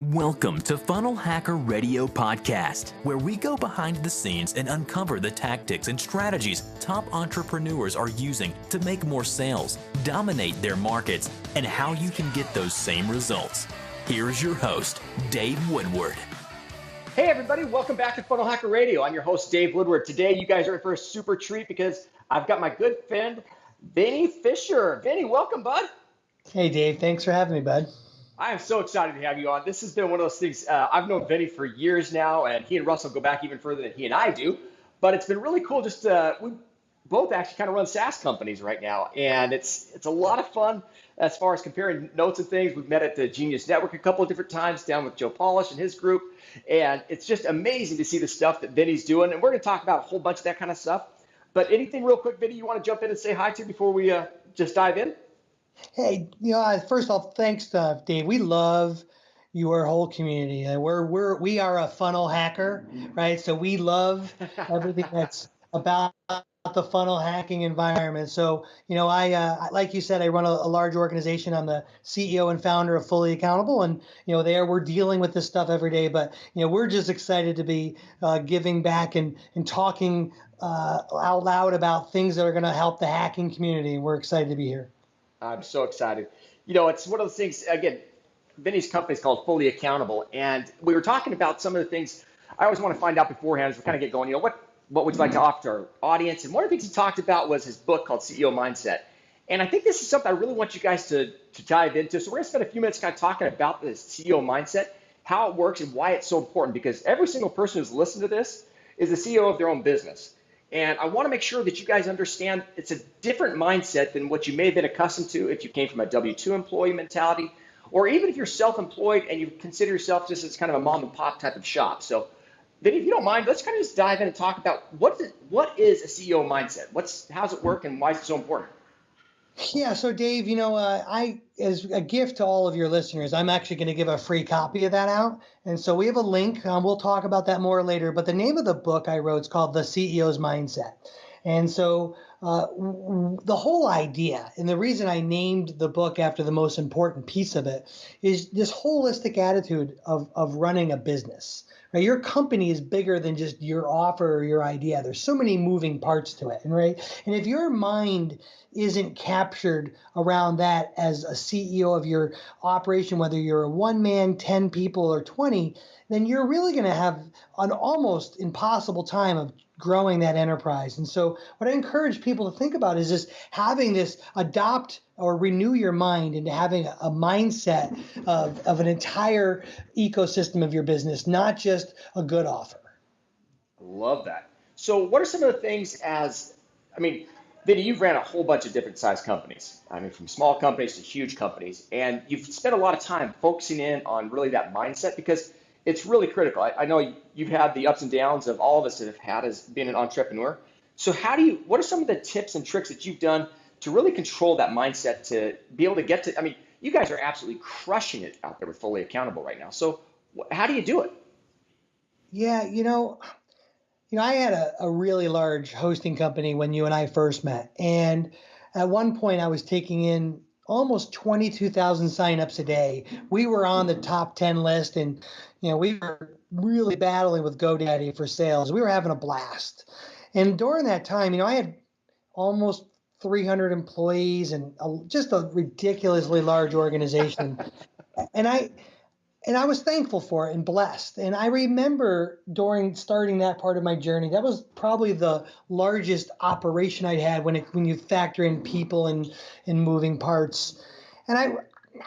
Welcome to Funnel Hacker Radio Podcast, where we go behind the scenes and uncover the tactics and strategies top entrepreneurs are using to make more sales, dominate their markets, and how you can get those same results. Here's your host, Dave Woodward. Hey everybody, welcome back to Funnel Hacker Radio. I'm your host, Dave Woodward. Today, you guys are in for a super treat because I've got my good friend, Vinnie Fisher. Vinnie, welcome, bud. Hey Dave, thanks for having me, bud. I am so excited to have you on. This has been one of those things, I've known Vinnie for years now, and he and Russell go back even further than he and I do. But it's been really cool. We both actually kind of run SaaS companies right now, and it's a lot of fun as far as comparing notes and things. We've met at the Genius Network a couple of different times down with Joe Polish and his group, and it's just amazing to see the stuff that Vinnie's doing. And we're going to talk about a whole bunch of that kind of stuff. But anything real quick, Vinnie, you want to jump in and say hi to before we just dive in? Hey, first off, thanks, Dave. We love your whole community. We are a funnel hacker, right? So we love everything that's about the funnel hacking environment. So, I like you said, I run a large organization. I'm the CEO and founder of Fully Accountable, and we're dealing with this stuff every day. But we're just excited to be giving back and talking out loud about things that are going to help the hacking community. We're excited to be here. I'm so excited. It's one of those things, again, Vinnie's company is called Fully Accountable. And we were talking about some of the things I always want to find out beforehand as we kind of get going. What would you like to offer to our audience? And one of the things he talked about was his book called CEO Mindset. And I think this is something I really want you guys to dive into. So we're going to spend a few minutes kind of talking about this CEO mindset, how it works and why it's so important, because every single person who's listened to this is the CEO of their own business. And I want to make sure that you guys understand it's a different mindset than what you may have been accustomed to if you came from a W-2 employee mentality, or even if you're self-employed and you consider yourself just as kind of a mom and pop type of shop. So Vinnie, if you don't mind, let's kind of just dive in and talk about what is a CEO mindset? How's it work and why is it so important? Yeah, so Dave, I, as a gift to all of your listeners, I'm actually going to give a free copy of that out. And so we have a link. We'll talk about that more later. But the name of the book I wrote is called The CEO's Mindset. And so the whole idea, and the reason I named the book after the most important piece of it, is this holistic attitude of running a business. Right? Your company is bigger than just your offer or your idea. There's so many moving parts to it, And if your mind isn't captured around that as a CEO of your operation, whether you're a one man, 10 people, or 20, then you're really going to have an almost impossible time of growing that enterprise. And so what I encourage people to think about is just having this adopt or renew your mind into having a mindset of an entire ecosystem of your business, not just a good offer. Love that. So what are some of the things Vinnie, you've ran a whole bunch of different size companies. From small companies to huge companies. And you've spent a lot of time focusing in on really that mindset because it's really critical. I know you've had the ups and downs of all of us that have had as being an entrepreneur. So what are some of the tips and tricks that you've done to really control that mindset to be able to get to, you guys are absolutely crushing it out there with Fully Accountable right now. So how do you do it? Yeah, I had a really large hosting company when you and I first met. And at one point I was taking in almost 22,000 signups a day. We were on the top 10 list and, we were really battling with GoDaddy for sales. We were having a blast. And during that time, I had almost 300 employees and just a ridiculously large organization. And I was thankful for it and blessed. And I remember during starting that part of my journey, that was probably the largest operation I'd had when you factor in people and moving parts. And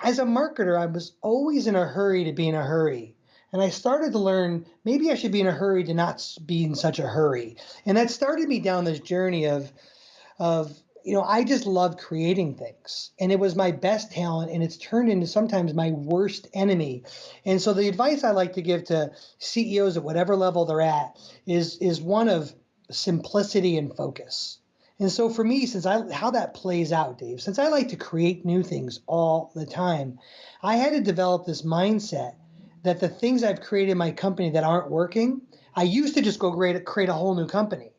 as a marketer, I was always in a hurry to be in a hurry. And I started to learn maybe I should be in a hurry to not be in such a hurry. And that started me down this journey of I just love creating things, and it was my best talent, and it's turned into sometimes my worst enemy. And so the advice I like to give to CEOs at whatever level they're at is one of simplicity and focus. And so for me, how that plays out, Dave, since I like to create new things all the time, I had to develop this mindset that the things I've created in my company that aren't working, I used to just go create a whole new company.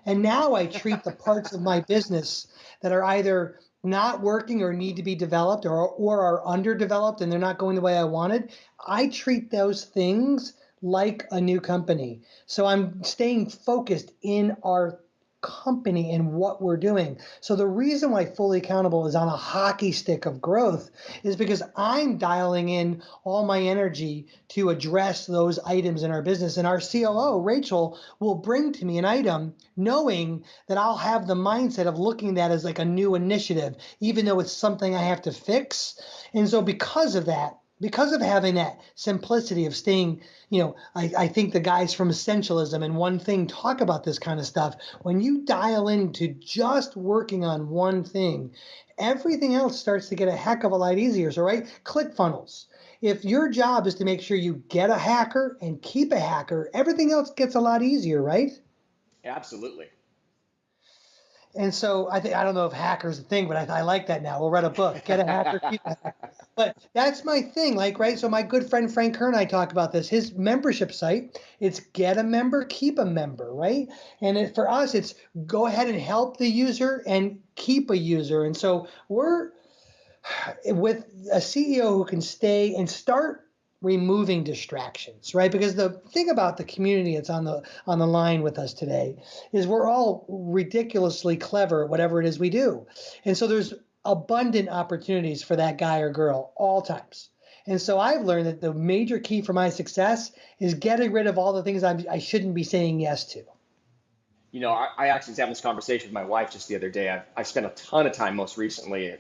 And now I treat the parts of my business that are either not working or need to be developed or are underdeveloped and they're not going the way I wanted, I treat those things like a new company. So I'm staying focused in our company and what we're doing. So the reason why Fully Accountable is on a hockey stick of growth is because I'm dialing in all my energy to address those items in our business. And our COO, Rachel, will bring to me an item knowing that I'll have the mindset of looking at that as like a new initiative, even though it's something I have to fix. And so because of that, because of having that simplicity of staying, I think the guys from Essentialism and One Thing talk about this kind of stuff. When you dial into just working on one thing, everything else starts to get a heck of a lot easier. So, right, ClickFunnels. If your job is to make sure you get a hacker and keep a hacker, everything else gets a lot easier, right? Absolutely. And so I don't know if hacker's a thing, but I like that now. We'll write a book, Get a Hacker, Keep a Hacker. But that's my thing, like, right? So my good friend Frank Kern and I talk about this. His membership site, it's get a member, keep a member, right? And for us, it's go ahead and help the user and keep a user. And so we're with a CEO who can stay and start removing distractions, right? Because the thing about the community that's on the line with us today is we're all ridiculously clever at whatever it is we do. And so there's abundant opportunities for that guy or girl all times. And so I've learned that the major key for my success is getting rid of all the things I shouldn't be saying yes to. I actually was having this conversation with my wife just the other day. I spent a ton of time most recently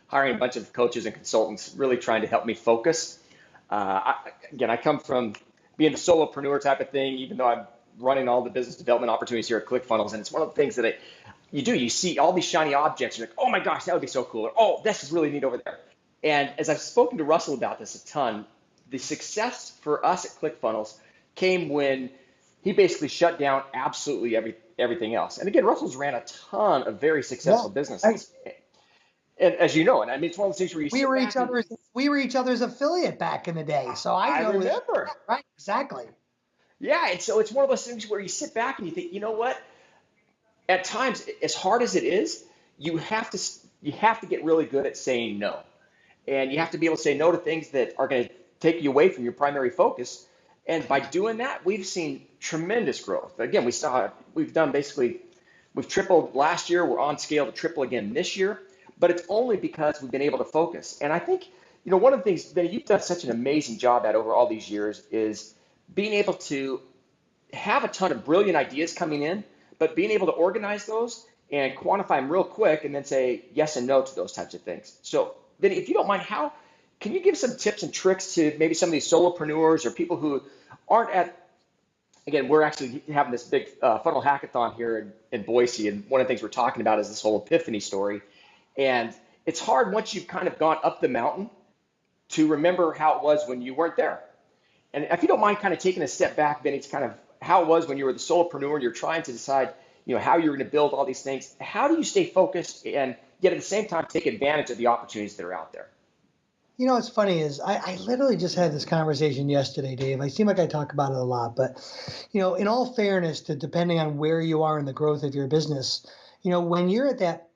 hiring a bunch of coaches and consultants, really trying to help me focus. I come from being the solopreneur type of thing, even though I'm running all the business development opportunities here at ClickFunnels. And it's one of the things that you see all these shiny objects. You're like, oh my gosh, that would be so cool. Or, oh, this is really neat over there. And as I've spoken to Russell about this a ton, the success for us at ClickFunnels came when he basically shut down absolutely everything else. And again, Russell's ran a ton of very successful businesses. And as you know, and I mean, it's one of those things where we were each other's affiliate back in the day. So I remember. Right, exactly. Yeah, and so it's one of those things where you sit back and you think, you know what? At times, as hard as it is, you have to get really good at saying no. And you have to be able to say no to things that are going to take you away from your primary focus. And by doing that, we've seen tremendous growth. Again, we've tripled last year. We're on scale to triple again this year. But it's only because we've been able to focus. And I think, one of the things that you've done such an amazing job at over all these years is being able to have a ton of brilliant ideas coming in, but being able to organize those and quantify them real quick and then say yes and no to those types of things. So, Vinnie, if you don't mind, can you give some tips and tricks to maybe some of these solopreneurs or people who aren't again, we're actually having this big funnel hackathon here in Boise, and one of the things we're talking about is this whole epiphany story. And it's hard once you've kind of gone up the mountain to remember how it was when you weren't there. And if you don't mind kind of taking a step back, Vinnie, it's kind of how it was when you were the solopreneur and you're trying to decide, how you're going to build all these things. How do you stay focused and yet at the same time take advantage of the opportunities that are out there? What's funny is I literally just had this conversation yesterday, Dave. I seem like I talk about it a lot, but, in all fairness to depending on where you are in the growth of your business, when you're at that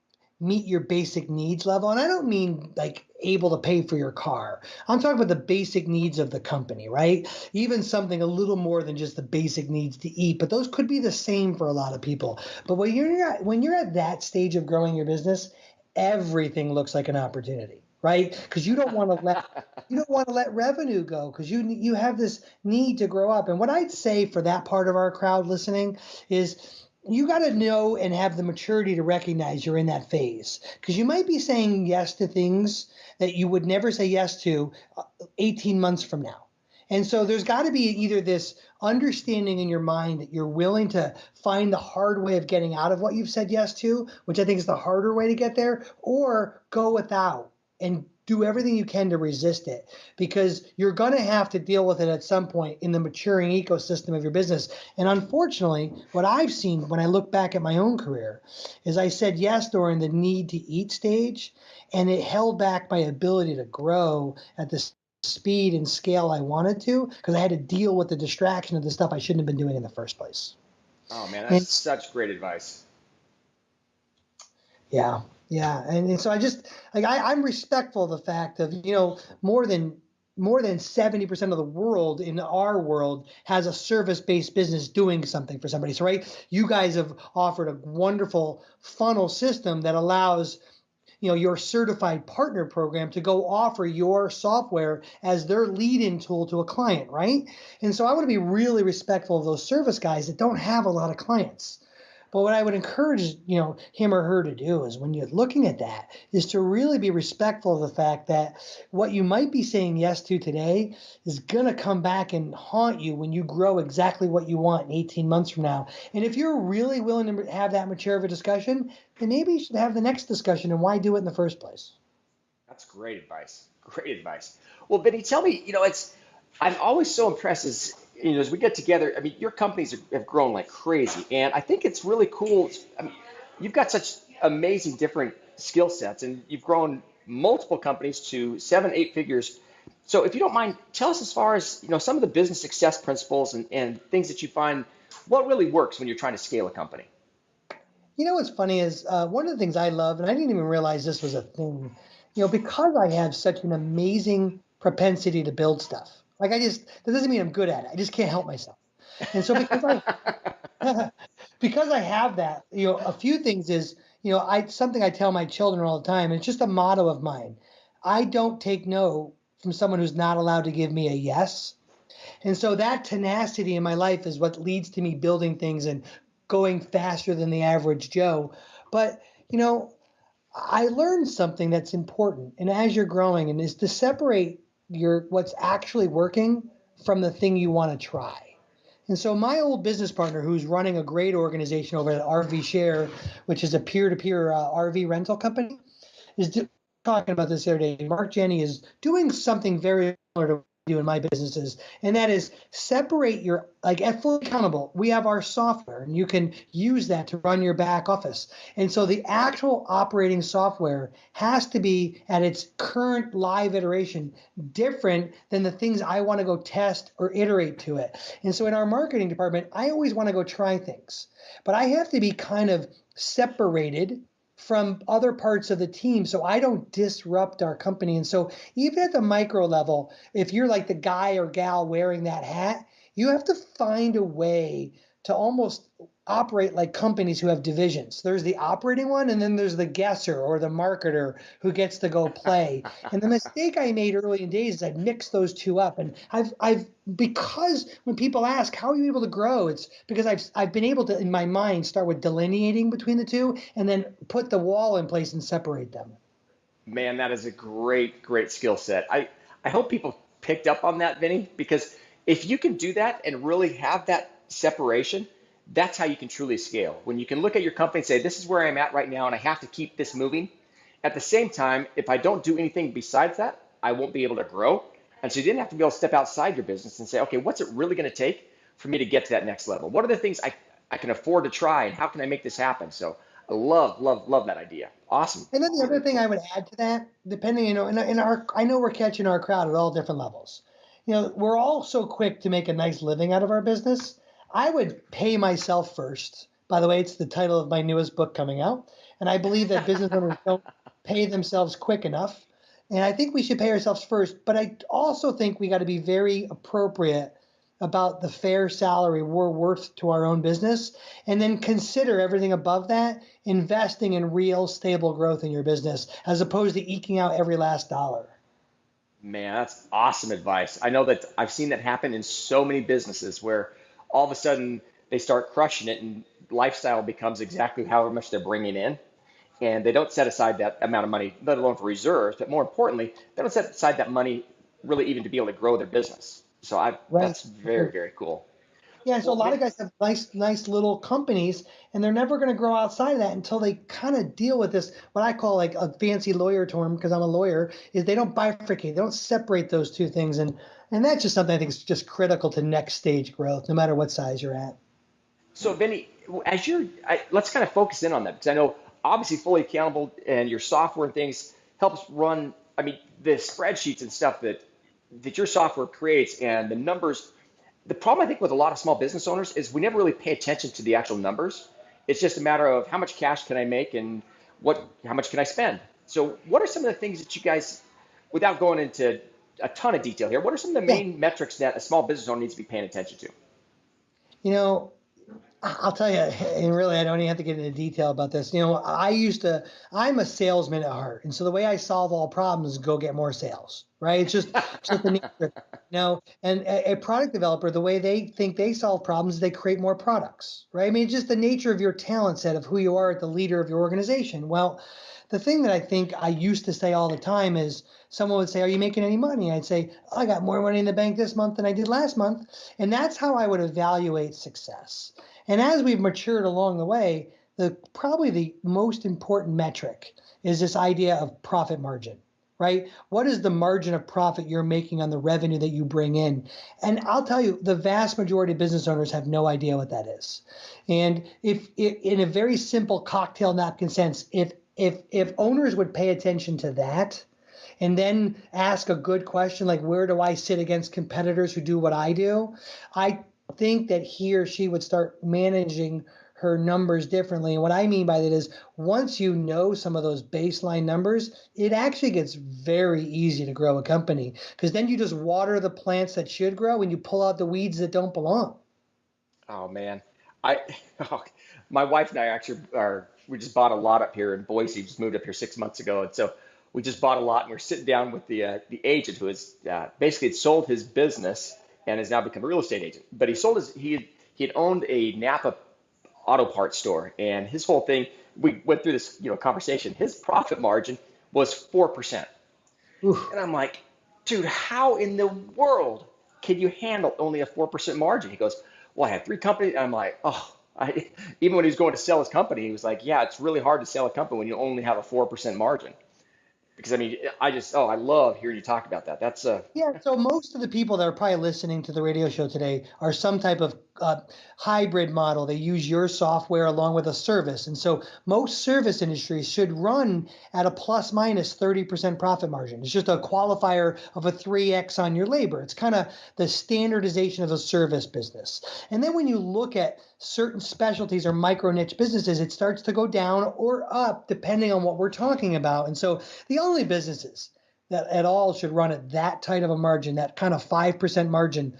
meet your basic needs level, and I don't mean like able to pay for your car. I'm talking about the basic needs of the company, right? Even something a little more than just the basic needs to eat, but those could be the same for a lot of people. But when you're at that stage of growing your business, everything looks like an opportunity, right? Because you don't want to let revenue go because you have this need to grow up. And what I'd say for that part of our crowd listening is you got to know and have the maturity to recognize you're in that phase because you might be saying yes to things that you would never say yes to 18 months from now. And so there's got to be either this understanding in your mind that you're willing to find the hard way of getting out of what you've said yes to, which I think is the harder way to get there, or go without and do everything you can to resist it because you're going to have to deal with it at some point in the maturing ecosystem of your business. And unfortunately, what I've seen when I look back at my own career is I said yes during the need to eat stage, and it held back my ability to grow at the speed and scale I wanted to because I had to deal with the distraction of the stuff I shouldn't have been doing in the first place. Oh man, that's such great advice. Yeah. Yeah, and so I just like I'm respectful of the fact of more than 70% of the world in our world has a service-based business doing something for somebody. So right, you guys have offered a wonderful funnel system that allows your certified partner program to go offer your software as their lead-in tool to a client, right? And so I want to be really respectful of those service guys that don't have a lot of clients. But what I would encourage, him or her to do is when you're looking at that is to really be respectful of the fact that what you might be saying yes to today is going to come back and haunt you when you grow exactly what you want in 18 months from now. And if you're really willing to have that mature of a discussion, then maybe you should have the next discussion and why do it in the first place. That's great advice. Great advice. Well, Vinny, tell me, I'm always so impressed as we get together. I mean, your companies have grown like crazy, and I think it's really cool. I mean, you've got such amazing different skill sets, and you've grown multiple companies to 7, 8 figures. So, if you don't mind, tell us as far as some of the business success principles and things that you find. What really works when you're trying to scale a company? What's funny is one of the things I love, and I didn't even realize this was a thing, because I have such an amazing propensity to build stuff. Like that doesn't mean I'm good at it. I just can't help myself. And so because I have that, a few things is, something I tell my children all the time, and it's just a motto of mine. I don't take no from someone who's not allowed to give me a yes. And so that tenacity in my life is what leads to me building things and going faster than the average Joe. But, I learned something that's important. And as you're growing, and is to separate what's actually working from the thing you want to try. And so my old business partner, who's running a great organization over at RV Share, which is a peer-to-peer RV rental company, is talking about this the other day. Mark Jenny is doing something very similar to what I do in my businesses, and that is separate at Fully Accountable. We have our software, and you can use that to run your back office. And so the actual operating software has to be at its current live iteration different than the things I want to go test or iterate to it. And so in our marketing department, I always want to go try things, but I have to be kind of separated from other parts of the team so I don't disrupt our company. And so even at the micro level, if you're like the guy or gal wearing that hat, you have to find a way to almost operate like companies who have divisions. There's the operating one, and then there's the guesser or the marketer who gets to go play. And the mistake I made early in days is I mixed those two up. And I've because when people ask how are you able to grow, it's because I've been able to in my mind start with delineating between the two and then put the wall in place and separate them. Man, that is a great, great skill set. I hope people picked up on that, Vinny, because if you can do that and really have that separation, that's how you can truly scale. When you can look at your company and say, this is where I'm at right now, and I have to keep this moving. At the same time, if I don't do anything besides that, I won't be able to grow. And so you didn't have to be able to step outside your business and say, okay, what's it really going to take for me to get to that next level? What are the things I can afford to try, and how can I make this happen? So I love, love, love that idea. Awesome. And then the other thing I would add to that, depending, I know we're catching our crowd at all different levels. We're all so quick to make a nice living out of our business. I would pay myself first. By the way, it's the title of my newest book coming out. And I believe that business owners don't pay themselves quick enough. And I think we should pay ourselves first. But I also think we got to be very appropriate about the fair salary we're worth to our own business, and then consider everything above that, investing in real stable growth in your business, as opposed to eking out every last dollar. Man, that's awesome advice. I know that I've seen that happen in so many businesses where all of a sudden they start crushing it and lifestyle becomes exactly however much they're bringing in. And they don't set aside that amount of money, let alone for reserves, but more importantly, they don't set aside that money really even to be able to grow their business. So Right. that's very, very cool. Yeah, so a Well, lot of guys have nice little companies, and they're never going to grow outside of that until they kind of deal with this, what I call like a fancy lawyer term, because I'm a lawyer, is they don't bifurcate, they don't separate those two things, and that's just something I think is just critical to next stage growth, no matter what size you're at. so Vinny, let's kind of focus in on that because I know obviously Fully Accountable and your software and things helps run, I mean, the spreadsheets and stuff that your software creates and the numbers. The problem I think with a lot of small business owners is we never really pay attention to the actual numbers. It's just a matter of how much cash can I make and how much can I spend? So what are some of the things that you guys, without going into a ton of detail here, what are some of the Yeah. main metrics that a small business owner needs to be paying attention to? You know, I'll tell you, and really, I don't even have to get into detail about this. I'm a salesman at heart. And so the way I solve all problems is go get more sales, right? It's just the nature. And a product developer, the way they think they solve problems is they create more products, right? I mean, it's just the nature of your talent set of who you are at the leader of your organization. Well, the thing that I think I used to say all the time is someone would say, "Are you making any money?" I'd say, "I got more money in the bank this month than I did last month." And that's how I would evaluate success. And as we've matured along the way, probably the most important metric is this idea of profit margin, right? What is the margin of profit you're making on the revenue that you bring in? And I'll tell you, the vast majority of business owners have no idea what that is. And if in a very simple cocktail napkin sense, if owners would pay attention to that, and then ask a good question like, where do I sit against competitors who do what I do? I think that he or she would start managing her numbers differently. And what I mean by that is once you know some of those baseline numbers, it actually gets very easy to grow a company because then you just water the plants that should grow and you pull out the weeds that don't belong. Oh man, I, oh, my wife and I actually we just bought a lot up here in Boise. Just moved up here 6 months ago, and so we just bought a lot. And we're sitting down with the agent who has basically had sold his business and has now become a real estate agent. But he had owned a Napa auto parts store, and his whole thing. We went through this conversation. His profit margin was 4%, Oof. and I'm like, dude, how in the world can you handle only a 4% margin? He goes, well, I had three companies. And I'm like, oh, even when he was going to sell his company, he was like, yeah, it's really hard to sell a company when you only have a 4% margin. Because I mean, I love hearing you talk about that. That's Yeah, so most of the people that are probably listening to the radio show today are some type of hybrid model. They use your software along with a service. And so most service industries should run at a plus minus 30% profit margin. It's just a qualifier of a 3x on your labor. It's kind of the standardization of a service business. And then when you look at certain specialties or micro niche businesses, it starts to go down or up depending on what we're talking about. And so the only businesses that at all should run at that tight of a margin, that kind of 5% margin,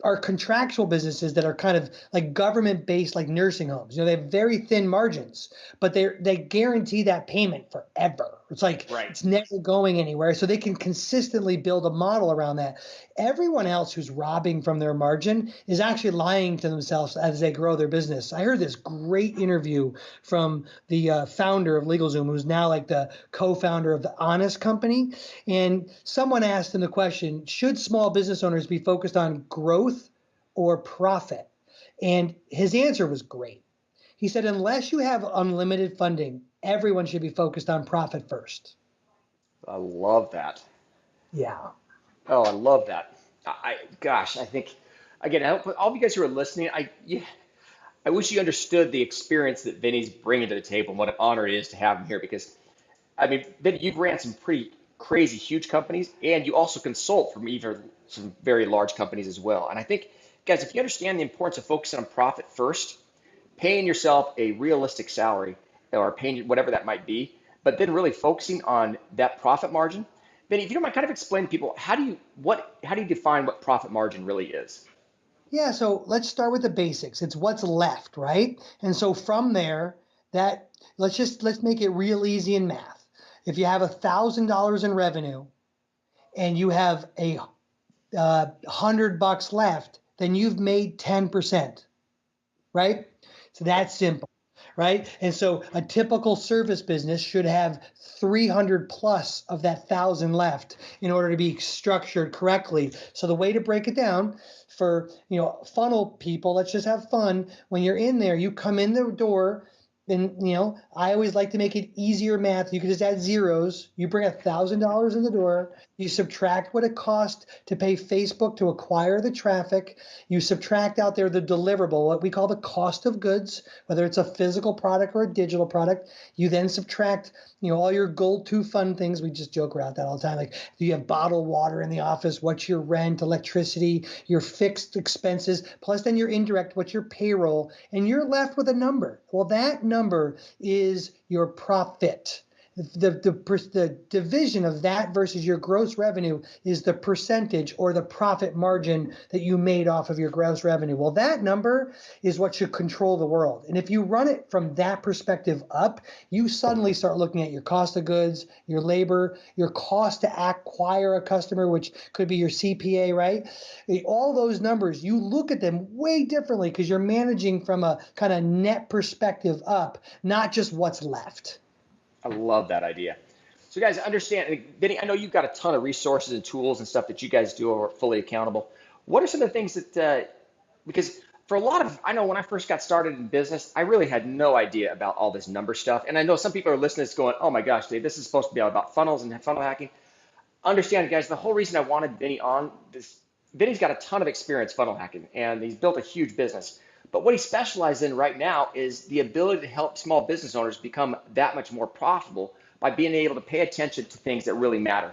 are contractual businesses that are kind of like government-based, like nursing homes. They have very thin margins, but they guarantee that payment forever. It's like right. It's never going anywhere. So they can consistently build a model around that. Everyone else who's robbing from their margin is actually lying to themselves as they grow their business. I heard this great interview from the founder of LegalZoom, who's now like the co-founder of the Honest Company. And someone asked him the question, should small business owners be focused on growth or profit? And his answer was great. He said, unless you have unlimited funding, everyone should be focused on profit first. I love that. Yeah. Oh, I love that. Gosh, I think again, I hope all of you guys who are listening, I wish you understood the experience that Vinny's bringing to the table and what an honor it is to have him here. Because I mean, Vinny, you've ran some pretty crazy, huge companies, and you also consult from even some very large companies as well. And I think, guys, if you understand the importance of focusing on profit first, paying yourself a realistic salary or paying whatever that might be, but then really focusing on that profit margin. Vinny, if you don't mind, kind of explain to people how do you define what profit margin really is? Yeah, so let's start with the basics. It's what's left, right? And so from there, that let's make it real easy in math. If you have $1,000 in revenue and you have a $100 left, then you've made 10%, right? So that's simple, right? And so a typical service business should have 300 plus of that 1,000 left in order to be structured correctly. So the way to break it down for, funnel people, let's just have fun. When you're in there, you come in the door. And I always like to make it easier math. You can just add zeros. You bring $1,000 in the door. You subtract what it cost to pay Facebook to acquire the traffic. You subtract out there the deliverable, what we call the cost of goods, whether it's a physical product or a digital product. You then subtract, all your gold tooth fun things. We just joke around that all the time. Like, do you have bottled water in the office? What's your rent, electricity, your fixed expenses, plus then your indirect, what's your payroll? And you're left with a number. Well, that number is your profit. The division of that versus your gross revenue is the percentage or the profit margin that you made off of your gross revenue. Well, that number is what should control the world. And if you run it from that perspective up, you suddenly start looking at your cost of goods, your labor, your cost to acquire a customer, which could be your CPA, right? All those numbers, you look at them way differently because you're managing from a kind of net perspective up, not just what's left. I love that idea. So guys, understand, Vinny, I know you've got a ton of resources and tools and stuff that you guys do over Fully Accountable. What are some of the things that, because for a lot of, I know when I first got started in business, I really had no idea about all this number stuff. And I know some people are listening to this going, oh my gosh, Dave, this is supposed to be all about funnels and funnel hacking. Understand, guys, the whole reason I wanted Vinny on this, Vinny's got a ton of experience funnel hacking and he's built a huge business. But what he specializes in right now is the ability to help small business owners become that much more profitable by being able to pay attention to things that really matter.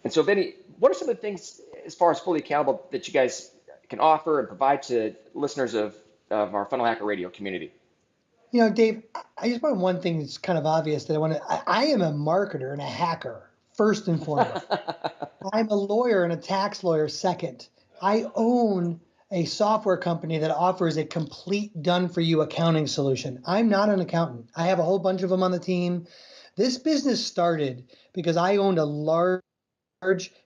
And so, Vinny, what are some of the things as far as Fully Accountable that you guys can offer and provide to listeners of our Funnel Hacker Radio community? Dave, I just want one thing that's kind of obvious that I am a marketer and a hacker, first and foremost. I'm a lawyer and a tax lawyer, second. I own a software company that offers a complete done-for-you accounting solution. I'm not an accountant. I have a whole bunch of them on the team. This business started because I owned a large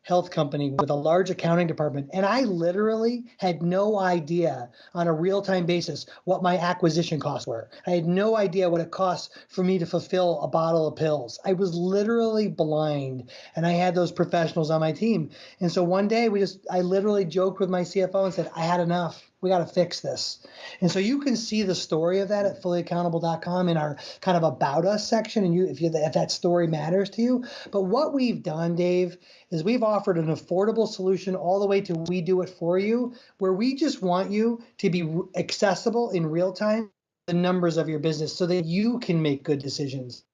health company with a large accounting department, and I literally had no idea on a real-time basis what my acquisition costs were. I had no idea what it costs for me to fulfill a bottle of pills. I was literally blind, and I had those professionals on my team. And so one day I literally joked with my CFO and said, I had enough. We got to fix this. And so you can see the story of that at fullyaccountable.com in our kind of about us section, and if that story matters to you. But what we've done, Dave, is we've offered an affordable solution all the way to we do it for you, where we just want you to be accessible in real time, the numbers of your business, so that you can make good decisions.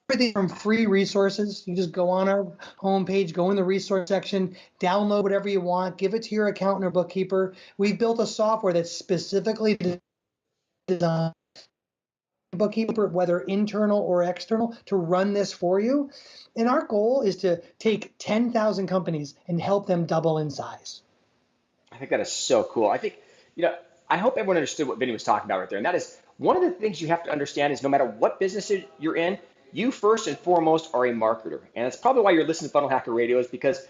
Everything from free resources. You just go on our homepage, go in the resource section, download whatever you want, give it to your accountant or bookkeeper. We've built a software that's specifically designed bookkeeper, whether internal or external, to run this for you. And our goal is to take 10,000 companies and help them double in size. I think that is so cool. I think, I hope everyone understood what Vinny was talking about right there. And that is one of the things you have to understand is no matter what business you're in, you first and foremost are a marketer. And that's probably why you're listening to Funnel Hacker Radio, is because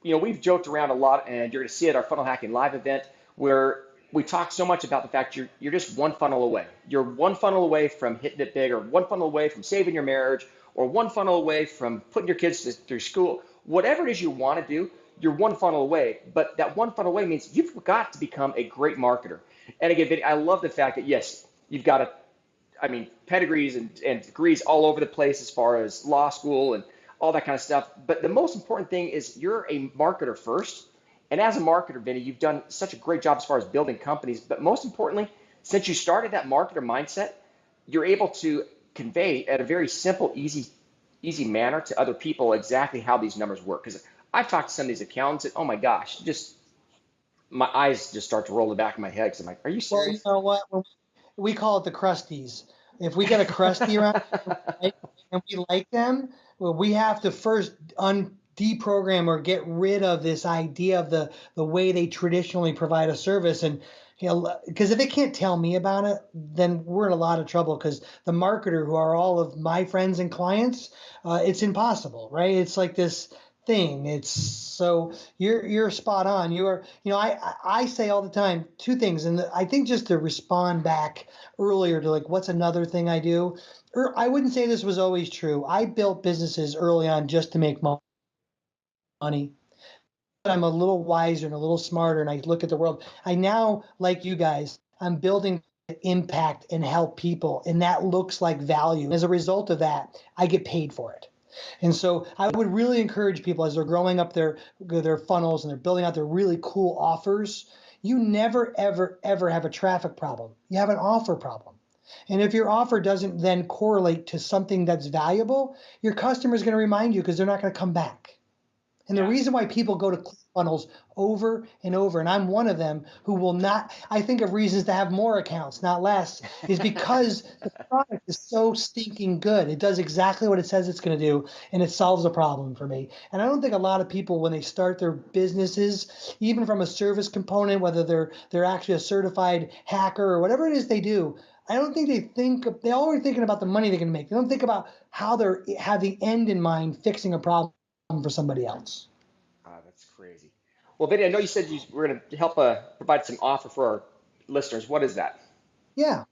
we've joked around a lot, and you're going to see at our Funnel Hacking Live event where we talk so much about the fact you're just one funnel away. You're one funnel away from hitting it big, or one funnel away from saving your marriage, or one funnel away from putting your kids through school. Whatever it is you want to do, you're one funnel away. But that one funnel away means you've got to become a great marketer. And again, I love the fact that, yes, you've got pedigrees and degrees all over the place as far as law school and all that kind of stuff. But the most important thing is you're a marketer first. And as a marketer, Vinny, you've done such a great job as far as building companies. But most importantly, since you started that marketer mindset, you're able to convey at a very simple, easy manner to other people exactly how these numbers work. Because I've talked to some of these accountants and, oh my gosh, my eyes just start to roll the back of my head because I'm like, are you serious? Well, you know what? We call it the crusties. If we get a crusty around and we like them, well, we have to first deprogram or get rid of this idea of the way they traditionally provide a service. And because if they can't tell me about it, then we're in a lot of trouble, because the marketer, who are all of my friends and clients, it's impossible, right? It's like this thing. It's so you're spot on. I say all the time two things, and I think just to respond back earlier to like what's another thing I do. I wouldn't say this was always true. I built businesses early on just to make money. I'm a little wiser and a little smarter, and I look at the world. I now, like you guys, I'm building impact and help people, and that looks like value. And as a result of that, I get paid for it. And so I would really encourage people, as they're growing up their funnels and they're building out their really cool offers, you never, ever, ever have a traffic problem. You have an offer problem. And if your offer doesn't then correlate to something that's valuable, your customer is going to remind you because they're not going to come back. And the reason why people go to ClickFunnels over and over, and I'm one of them who will not, I think of reasons to have more accounts, not less, is because the product is so stinking good. It does exactly what it says it's going to do, and it solves a problem for me. And I don't think a lot of people, when they start their businesses, even from a service component, whether they're actually a certified hacker or whatever it is they do, I don't think they're always thinking about the money they're going to make. They don't think about how they have the end in mind, fixing a problem for somebody else. That's crazy. Well, Vinny, I know you said you were going to help provide some offer for our listeners. What is that? Yeah.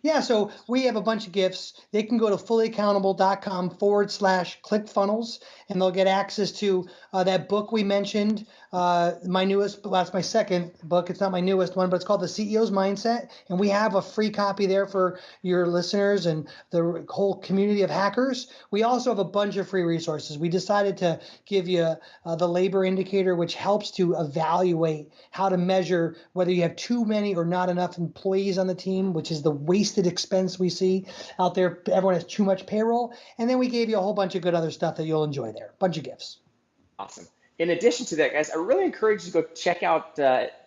Yeah, so we have a bunch of gifts. They can go to fullyaccountable.com/ClickFunnels, and they'll get access to that book we mentioned, my newest, well, that's my second book. It's not my newest one, but it's called The CEO's Mindset. And we have a free copy there for your listeners and the whole community of hackers. We also have a bunch of free resources. We decided to give you the labor indicator, which helps to evaluate how to measure whether you have too many or not enough employees on the team, which is the wasted expense we see out there. Everyone has too much payroll. And then we gave you a whole bunch of good other stuff that you'll enjoy there. Bunch of gifts. Awesome. In addition to that, guys, I really encourage you to go check out,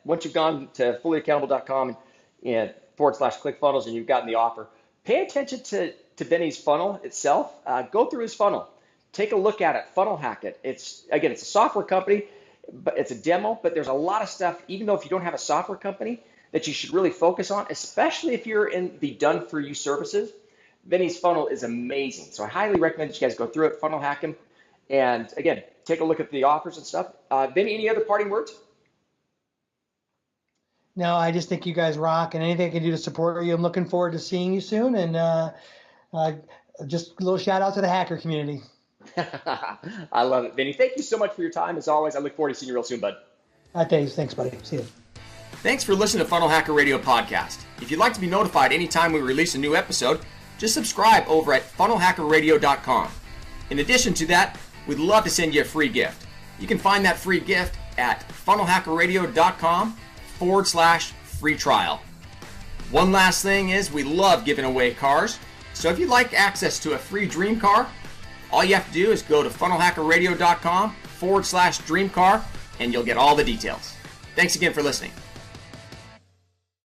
once you've gone to fullyaccountable.com and /ClickFunnels and you've gotten the offer, pay attention to Vinny's funnel itself. Go through his funnel. Take a look at it. Funnel hack it. It's a software company, but it's a demo, but there's a lot of stuff, even though if you don't have a software company, that you should really focus on, especially if you're in the done-for-you services. Vinny's funnel is amazing. So I highly recommend that you guys go through it, funnel hack him, and again, take a look at the offers and stuff. Vinny, any other parting words? No, I just think you guys rock, and anything I can do to support you, I'm looking forward to seeing you soon. And just a little shout out to the hacker community. I love it, Vinny. Thank you so much for your time. As always, I look forward to seeing you real soon, bud. Thanks, buddy. See you. Thanks for listening to Funnel Hacker Radio Podcast. If you'd like to be notified anytime we release a new episode, just subscribe over at funnelhackerradio.com. In addition to that, we'd love to send you a free gift. You can find that free gift at funnelhackerradio.com/free trial. One last thing is we love giving away cars. So if you'd like access to a free dream car, all you have to do is go to funnelhackerradio.com/dream car and you'll get all the details. Thanks again for listening.